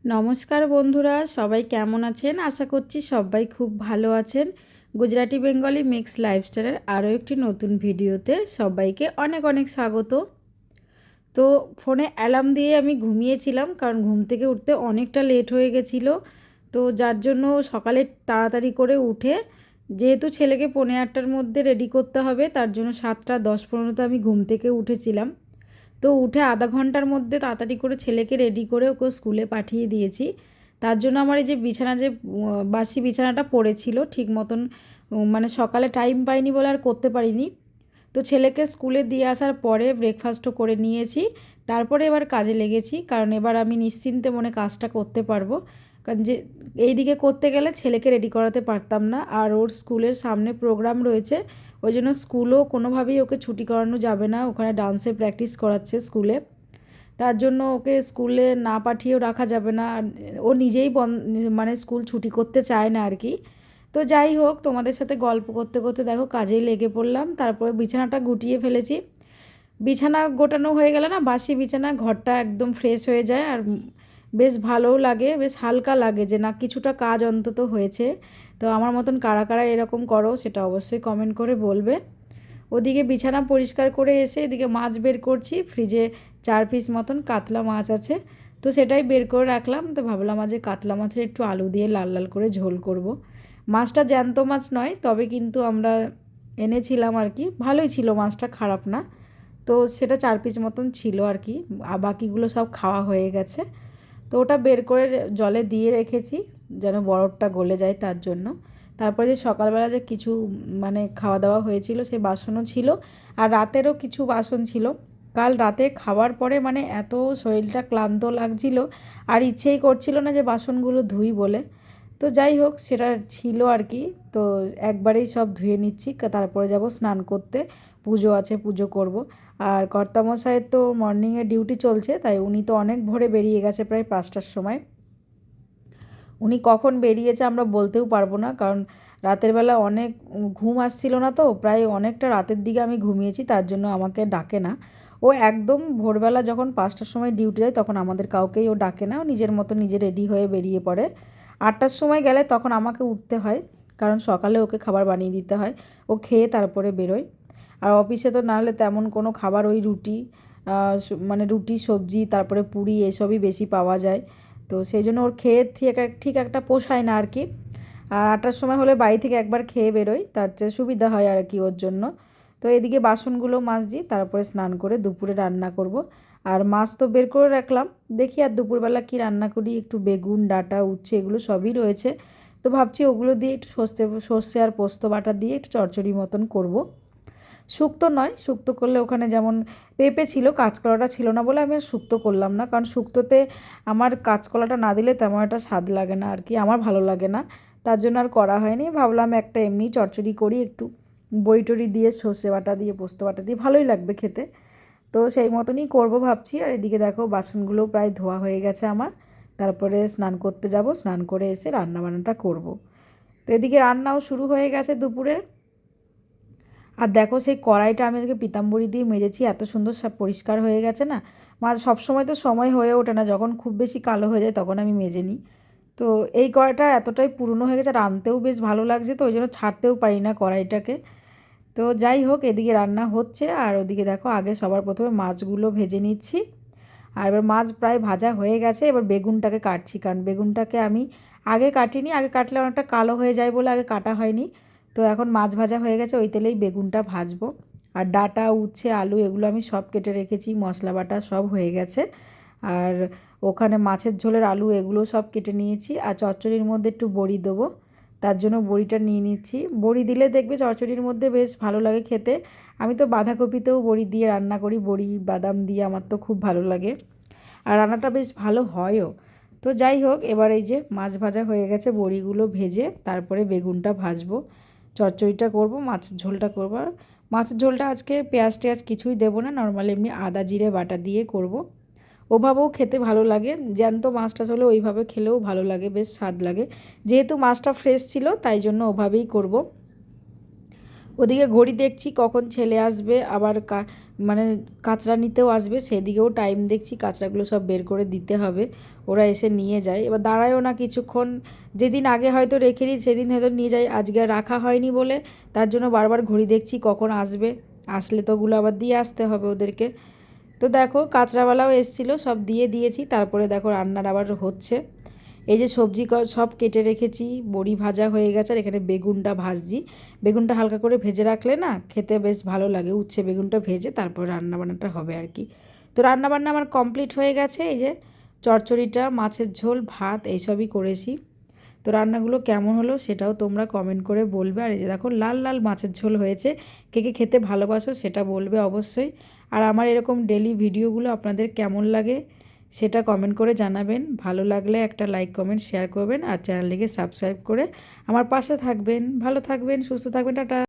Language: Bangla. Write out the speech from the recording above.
নমস্কার বন্ধুরা, সবাই কেমন আছেন? আশা করছি সবাই খুব ভালো আছেন। গুজরাটি বেঙ্গলি মিক্স লাইফস্টাইলের আরও একটি নতুন ভিডিওতে সবাইকে অনেক অনেক স্বাগত। তো ফোনে অ্যালার্ম দিয়ে আমি ঘুমিয়েছিলাম, কারণ ঘুম থেকে উঠতে অনেকটা লেট হয়ে গেছিলো। তো যার জন্য সকালে তাড়াতাড়ি করে উঠে, যেহেতু ছেলেকে 8:45-র মধ্যে রেডি করতে হবে, তার জন্য 7:10-15তে আমি ঘুম থেকে উঠেছিলাম। তো উঠে আধা ঘন্টার মধ্যে তাড়াতাড়ি করে ছেলেকে রেডি করে ওকে স্কুলে পাঠিয়ে দিয়েছি। তার জন্য আমার এই যে বিছানা, যে বাসি বিছানাটা পড়েছিল ঠিক মতন, মানে সকালে টাইম পাইনি বলে আর করতে পারিনি। তো ছেলেকে স্কুলে দিয়ে আসার পরে ব্রেকফাস্টও করে নিয়েছি, তারপরে এবার কাজে লেগেছি, কারণ এবার আমি নিশ্চিন্তে মনে কাজটা করতে পারবো। কারণ যে এই দিকে করতে গেলে ছেলেকে রেডি করাতে পারতাম না, আর ওর স্কুলের সামনে প্রোগ্রাম রয়েছে, ওই জন্য স্কুলও কোনোভাবেই ওকে ছুটি করানো যাবে না। ওখানে ডান্সের প্র্যাকটিস করাচ্ছে স্কুলে, তার জন্য ওকে স্কুলে না পাঠিয়েও রাখা যাবে না। আর ও নিজেই মানে স্কুল ছুটি করতে চায় না আর কি। তো যাই হোক, তোমাদের সাথে গল্প করতে করতে দেখো কাজেই লেগে পড়লাম। তারপরে বিছানাটা গুটিয়ে ফেলেছি। বিছানা গোটানো হয়ে গেলে না, বাসি বিছানা ঘরটা একদম ফ্রেশ হয়ে যায়, আর বেশ ভালোও লাগে, বেশ হালকা লাগে যে না কিছুটা কাজ অন্তত হয়েছে। তো আমার মতন কারা কারা এরকম করো সেটা অবশ্যই কমেন্ট করে বলবে। ওদিকে বিছানা পরিষ্কার করে এসে এদিকে মাছ বের করছি। ফ্রিজে 4 পিস মতন কাতলা মাছ আছে, তো সেটাই বের করে রাখলাম। তো ভাবলাম আজ কাতলা মাছের একটু আলু দিয়ে লাল লাল করে ঝোল করব। মাছটা জ্যান্ত মাছ নয়, তবে কিন্তু আমরা এনেছিলাম আর কি, ভালোই ছিল মাছটা, খারাপ না। তো সেটা 4 পিস মতন ছিল আর কি, বাকিগুলো সব খাওয়া হয়ে গেছে। তো ওটা বের করে জলে দিয়ে রেখেছি যেন বরফটা গলে যায় তার জন্য। তারপরে যে সকালবেলা যে কিছু মানে খাওয়া দাওয়া হয়েছিল সেই বাসনও ছিল, আর রাতেরও কিছু বাসন ছিল। কাল রাতে খাওয়ার পরে মানে এত শরীরটা ক্লান্ত লাগছিল, আর ইচ্ছেই করছিল না যে বাসনগুলো ধুই বলে। তো যাই হোক, সেটা ছিল আর কি। তো একবারেই সব ধুয়ে নিচ্ছি, তারপরে যাব স্নান করতে। পুজো আছে, পুজো করব। আর কর্তামশাইয়ের তো মর্নিংয়ে ডিউটি চলছে, তাই উনি তো অনেক ভোরে বেরিয়ে গেছে, প্রায় 5টার সময়। উনি কখন বেরিয়েছে আমরা বলতেও পারবো না, কারণ রাতের বেলা অনেক ঘুম আসছিল না, তো প্রায় অনেকটা রাতের দিকে আমি ঘুমিয়েছি, তার জন্য আমাকে ডাকে না। ও একদম ভোরবেলা যখন 5টার সময় ডিউটি যায় তখন আমাদের কাউকেই ও ডাকে না, ও নিজের মতো নিজে রেডি হয়ে বেরিয়ে পড়ে। 8টার সময় গেলে তখন আমাকে উঠতে হয়, কারণ সকালে ওকে খাবার বানিয়ে দিতে হয়। ও খেয়ে তারপরে বেরোয়। আর অফিসে তো না হলে তেমন কোনো খাবার, ওই রুটি, মানে রুটি সবজি তারপরে পুরি এসবই বেশি পাওয়া যায়। তো সেই জন্য ওর খেয়ে ঠিক একটা পোষায় না আর কি। আর 8টার সময় হলে বাড়ি থেকে একবার খেয়ে বেরোয়, তার চেয়ে সুবিধা হয় আর কি ওর জন্য। তো এদিকে বাসনগুলো মাজছি, তারপরে স্নান করে দুপুরে রান্না করব। আর মাছ তো বের করে রাখলাম, দেখি আর দুপুরবেলা কি রান্না করি। একটু বেগুন, ডাঁটা, উচ্ছে এগুলো সবই রয়েছে। তো ভাবছি ওগুলো দিয়ে একটু সর্ষে আর পোস্ত বাটা দিয়ে একটু চচ্চড়ি মতন করব। শুক্তো নয়, শুক্তো করলে ওখানে যেমন পেঁপে ছিল, কাঁচকলাটা ছিল না বলে আমি আর শুক্তো করলাম না, কারণ শুক্তোতে আমার কাঁচকলাটা না দিলে তেমন একটা স্বাদ লাগে না আর কি, আমার ভালো লাগে না। তার জন্য আর করা হয়নি। ভাবলাম একটা এমনি চচ্চড়ি করি, একটু বড়ি টড়ি দিয়ে সর্ষে বাটা দিয়ে পোস্ত বাটা দিয়ে ভালোই লাগবে খেতে। তো সেই মতনই করব ভাবছি। আর এদিকে দেখো বাসনগুলো প্রায় ধোয়া হয়ে গেছে আমার। তারপরে স্নান করতে যাব, স্নান করে এসে রান্না বান্নাটা করব। তো এদিকে রান্নাও শুরু হয়ে গেছে দুপুরের। আর দেখো সেই কড়াইটা আমি আজকে পিতাম্বরী দিয়ে মেজেছি, এত সুন্দর সব পরিষ্কার হয়ে গেছে না। সবসময় তো সময় হয়ে ওঠে না, যখন খুব বেশি কালো হয়ে যায় তখন আমি মেজে নিই। তো এই কড়াইটা এতটাই পুরনো হয়ে গেছে, রাঁধতেও বেশ ভালো লাগছে, তো ওই জন্য ছাড়তেও পারি না কড়াইটাকে। তো যাই হোক, এদিকে রান্না হচ্ছে, আর ওদিকে দেখো আগে সবার প্রথমে মাছগুলো ভেজে নিচ্ছি। আর এবার মাছ প্রায় ভাজা হয়ে গেছে, এবার বেগুনটাকে কাটছি, কারণ বেগুনটাকে আমি আগে কাটিনি, আগে কাটলে অনেকটা কালো হয়ে যায় বলে আগে কাটা হয়নি। তো এখন মাছ ভাজা হয়ে গেছে, ওই তেলেই বেগুনটা ভাজবো। আর ডাঁটা, উচ্ছে, আলু এগুলো আমি সব কেটে রেখেছি, মশলা বাটা সব হয়ে গেছে। আর ওখানে মাছের ঝোলের আলু এগুলো সব কেটে নিয়েছি। আর চচ্চড়ির মধ্যে একটু বড়ি দেবো, তার জন্য বড়িটা নিয়ে নিচ্ছি। বড়ি দিলে দেখবে চচ্চড়ির মধ্যে বেশ ভালো লাগে খেতে। আমি তো বাঁধাকপিতেও বড়ি দিয়ে রান্না করি, বড়ি বাদাম দিয়ে, আমার তো খুব ভালো লাগে, আর রান্নাটা বেশ ভালো হয়ও। তো যাই হোক, এবার এই যে মাছ ভাজা হয়ে গেছে, বড়িগুলো ভেজে তারপরে বেগুনটা ভাজবো, চচ্চড়িটা করব, মাছের ঝোলটা করবো। আর মাছের ঝোলটা আজকে পেঁয়াজ টেয়াজ কিছুই দেবো না, নর্মালি এমনি আদা জিরে বাটা দিয়ে করব। ওভাবেও খেতে ভালো লাগে, জ্যান্ত মাছটা হলে ওইভাবে খেলেও ভালো লাগে, বেশ স্বাদ লাগে। যেহেতু মাছটা ফ্রেশ ছিল তাই জন্য ওভাবেই করব। ওদিকে ঘড়ি দেখছি কখন ছেলে আসবে, আবার মানে কাঁচরা নিতেও আসবে, সেদিকেও টাইম দেখছি, কাঁচরাগুলো সব বের করে দিতে হবে, ওরা এসে নিয়ে যায়। এবার দাঁড়ায়ও না কিছুক্ষণ, যেদিন আগে হয়তো রেখে দিই সেদিন হয়তো নিয়ে যায়, আজকে রাখা হয়নি বলে তার জন্য বারবার ঘড়ি দেখছি কখন আসবে, আসলে তো ওগুলো আবার দিয়ে আসতে হবে ওদেরকে। তো দেখো কাঁচরাওয়ালাও এসেছিলো, সব দিয়ে দিয়েছি, তারপরে দেখো রান্নার আবার হচ্ছে। এই যে সবজি সব কেটে রেখেছি, বড়ি ভাজা হয়ে গেছে, আর এখানে বেগুনটা ভাজছি। বেগুনটা হালকা করে ভেজে রাখলে না খেতে বেশ ভালো লাগে, উচ্ছে বেগুনটা ভেজে তারপর রান্নাবান্নাটা হবে আর কি। তো রান্নাবান্না আমার কমপ্লিট হয়ে গেছে, এই যে চচ্চড়িটা, মাছের ঝোল, ভাত এইসবই করেছি। তো রান্নাগুলো কেমন হলো সেটাও তোমরা কমেন্ট করে বলবে। আর এই যে দেখো লাল লাল মাছের ঝোল হয়েছে, কে কে খেতে ভালোবাসো সেটা বলবে অবশ্যই। আর আমার এরকম ডেলি ভিডিওগুলো আপনাদের কেমন লাগে সেটা কমেন্ট করে জানাবেন। ভালো লাগলে একটা লাইক কমেন্ট শেয়ার করবেন, আর চ্যানেলটিকে সাবস্ক্রাইব করে আমার পাশে থাকবেন। ভালো থাকবেন, সুস্থ থাকবেন, টাটা।